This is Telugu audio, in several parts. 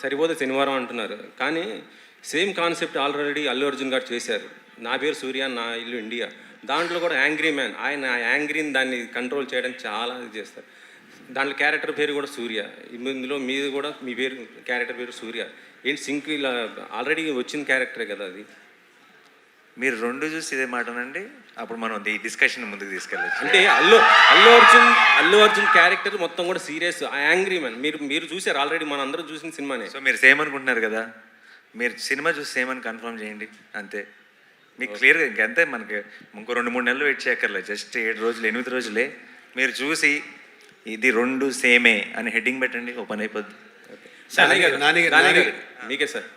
సరిపోతే శనివారం అంటున్నారు, కానీ same concept already Allu Arjun గారు చేశారు. నా పేరు సూర్య, నా ఇల్లు ఇండియా. దాంట్లో కూడా యాంగ్రీ మ్యాన్, ఆయన యాంగ్రీని దాన్ని కంట్రోల్ చేయడానికి చాలా ఇది చేస్తారు. దాంట్లో క్యారెక్టర్ పేరు కూడా సూర్య. ఇందులో మీది కూడా మీ పేరు, క్యారెక్టర్ పేరు సూర్య. ఏంటి సింక్ ఇలా ఆల్రెడీ వచ్చిన క్యారెక్టరే కదా అది. మీరు రెండు చూసి ఇదే మాటనండి, అప్పుడు మనం ఈ డిస్కషన్ ముందుకు తీసుకెళ్ళచ్చు. అంటే అల్లు అర్జున్ క్యారెక్టర్ మొత్తం కూడా సీరియస్, యాంగ్రీ మ్యాన్. మీరు చూసారు ఆల్రెడీ, మన అందరూ చూసిన సినిమానే. సో మీరు సేమ్ అనుకుంటున్నారు కదా, మీరు సినిమా చూసి సేమ్ అని కన్ఫర్మ్ చేయండి అంతే. మీకు క్లియర్గా ఇంకంతే, మనకి ఇంకో 2-3 నెలలు వెయిట్ చేయక్కర్లేదు, జస్ట్ 7 రోజులు 8 రోజులే. మీరు చూసి ఇది రెండు సేమే అని హెడ్డింగ్ పెట్టండి, ఓపెన్ అయిపోద్ది. మీకే సార్,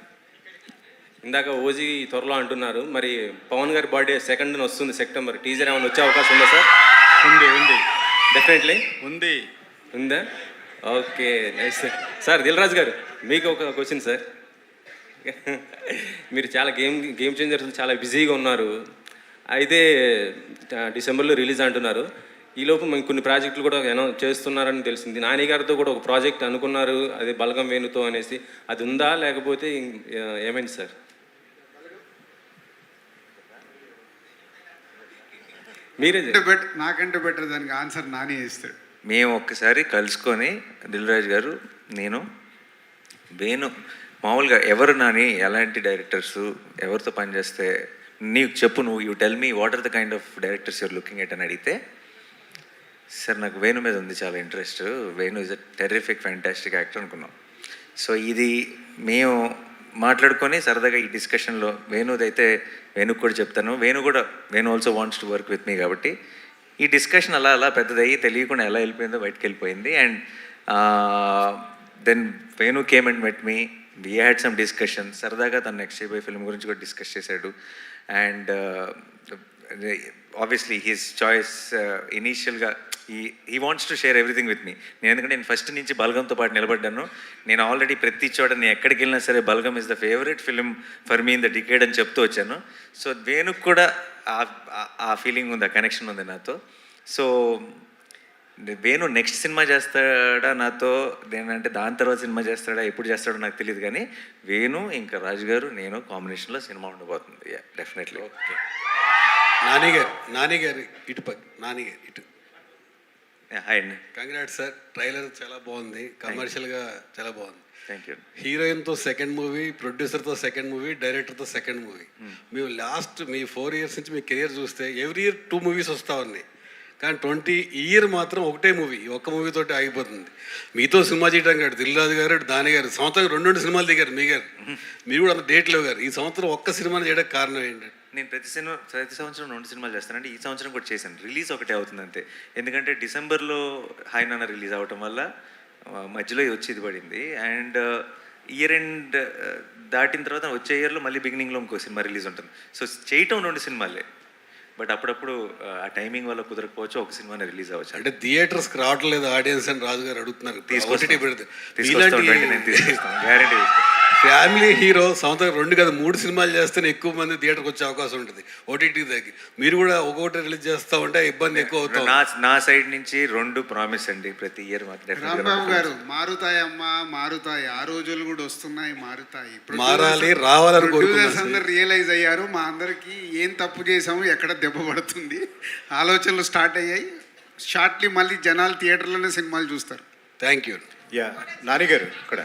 ఇందాక ఓజీ త్వరలో అంటున్నారు, మరి పవన్ గారి బర్త్డే 2nd వస్తుంది సెప్టెంబర్. టీజర్ ఏమైనా వచ్చే అవకాశం ఉందా సార్? ఉంది డెఫినెట్లీ ఉందా? Okay, nice sir. Sir Dil Raju garu, మీకు ఒక క్వశ్చన్ సార్. మీరు చాలా గేమ్ చేంజర్స్ చాలా బిజీగా ఉన్నారు, అయితే డిసెంబర్లో రిలీజ్ అంటున్నారు. ఈలోపు మేము కొన్ని ప్రాజెక్టులు కూడా చేస్తున్నారని తెలిసింది. నాని గారితో కూడా ఒక ప్రాజెక్ట్ అనుకున్నారు, అది బలగం వేణుతో అనేసి. అది ఉందా లేకపోతే ఏమైంది సార్? మీరే నాకంటే బెటర్ దానికి ఆన్సర్ నాని ఇస్తాడు. మేము ఒక్కసారి కలుసుకొని దిల్ రాజు గారు, నేను, వేణు, మామూలుగా ఎవరు నాని, ఎలాంటి డైరెక్టర్స్ ఎవరితో పనిచేస్తే నీకు చెప్పు, నువ్వు you tell me what are the kind of directors you're looking at అని అడిగితే, సార్ నాకు వేణు మీద ఉంది చాలా interest, Venu is a terrific fantastic actor అనుకున్నాం. సో ఇది మేము మాట్లాడుకొని సరదాగా ఈ డిస్కషన్లో వేణుదైతే వేణుకు కూడా చెప్తాను, Venu also wants to work with me. కాబట్టి ఈ డిస్కషన్ అలా పెద్దదయ్యి తెలియకుండా ఎలా వెళ్ళిపోయిందో బయటకు వెళ్ళిపోయింది. And then Venu came and met me, we had some discussion. సరదాగా తను నెక్స్ట్ చేయబోయే ఫిల్మ్ గురించి కూడా డిస్కస్ చేశాడు. అండ్ ఆబ్వియస్లీ హిస్ చాయిస్ ఇనీషియల్గా he wants to share everything with me. ఎందుకంటే నేను ఫస్ట్ నుంచి బల్గంతో పాటు నిలబడ్డాను. నేను ఆల్రెడీ ప్రతి చోట నేను ఎక్కడికి వెళ్ళినా సరే Balagam is the favourite film for me in the decade అని చెప్తూ వచ్చాను. సో వేణుకు కూడా ఆ ఫీలింగ్ ఉంది, ఆ కనెక్షన్ ఉంది నాతో. సో వేణు నెక్స్ట్ సినిమా చేస్తాడా నాతో, అంటే దాని తర్వాత సినిమా చేస్తాడా, ఎప్పుడు చేస్తాడో నాకు తెలియదు, కానీ వేణు ఇంకా రాజు గారు నేను కాంబినేషన్లో సినిమా ఉండబోతుంది. డెఫినెట్లీ. ఓకే, నానిగారు ఇటు. హాయ్ అండి. కంగ్రాట్స్ సార్, ట్రైలర్ చాలా బాగుంది, కమర్షియల్గా చాలా బాగుంది. Thank you. హీరోయిన్తో 2nd మూవీ, ప్రొడ్యూసర్తో 2nd మూవీ, డైరెక్టర్తో 2nd మూవీ. మేము లాస్ట్ మీ 4 years నుంచి మీ కెరియర్ చూస్తే ఎవ్రీ ఇయర్ 2 movies వస్తూ ఉన్నాయి, కానీ 20 year మాత్రం ఒకటే మూవీ, ఒక్క మూవీతోటి ఆగిపోతుంది. మీతో సినిమా చేయడం కాదు, దిల్ రాజు గారు, దాని గారు సంవత్సరం 2 సినిమాలు దిగారు. మీరు కూడా అంత డేట్లు గారు. ఈ సంవత్సరం ఒక్క సినిమాని చేయడానికి కారణం ఏంటంటే, నేను ప్రతి సంవత్సరం 2 సినిమాలు చేస్తానంటే ఈ సంవత్సరం కూడా చేశాను. రిలీజ్ ఒకటే అవుతుంది అంతే. ఎందుకంటే డిసెంబర్లో హాయ్ నాన్న రిలీజ్ అవ్వటం వల్ల మధ్యలో వచ్చి ఇది పడింది. అండ్ ఇయర్ ఎండ్ దాటిన తర్వాత వచ్చే ఇయర్లో మళ్ళీ బిగినింగ్లో ఇంకో సినిమా రిలీజ్ ఉంటుంది. సో చేయటం 2 సినిమాలే, బట్ అప్పుడప్పుడు ఆ టైమింగ్ వల్ల కుదరకపోవచ్చు, ఒక సినిమానే రిలీజ్ అవ్వచ్చు. అంటే థియేటర్స్కి రావట్లేదు ఆడియన్స్ అని రాజు గారు అడుగుతున్నారు. తీసుకొస్తాను, గ్యారంటీ. ఫ్యామిలీ హీరో సంవత్సరం 2 కాదు 3 సినిమాలు చేస్తేనే ఎక్కువ మంది థియేటర్కి వచ్చే అవకాశం ఉంటుంది. ఓటీటీ దగ్గర మీరు కూడా ఒక్కొక్కటి రిలీజ్ చేస్తూ ఉంటే ఇబ్బంది ఎక్కువ అవుతుంది. నా సైడ్ నుంచి 2 ప్రామిస్ అండి ప్రతి ఇయర్. రాంబాబు గారు, మారుతాయమ్మా మారుతాయి, ఆ రోజులు కూడా వస్తున్నాయి, మారుతాయి, మారాలి, రావాలనుకుంటున్నారు. అందరు రియలైజ్ అయ్యారు, మా అందరికి ఏం తప్పు చేసాము, ఎక్కడ దెబ్బ పడుతుంది, ఆలోచనలు స్టార్ట్ అయ్యాయి. షార్ట్లీ మళ్ళీ జనాలు థియేటర్లోనే సినిమాలు చూస్తారు. Thank you. నాని గారు ఇక్కడ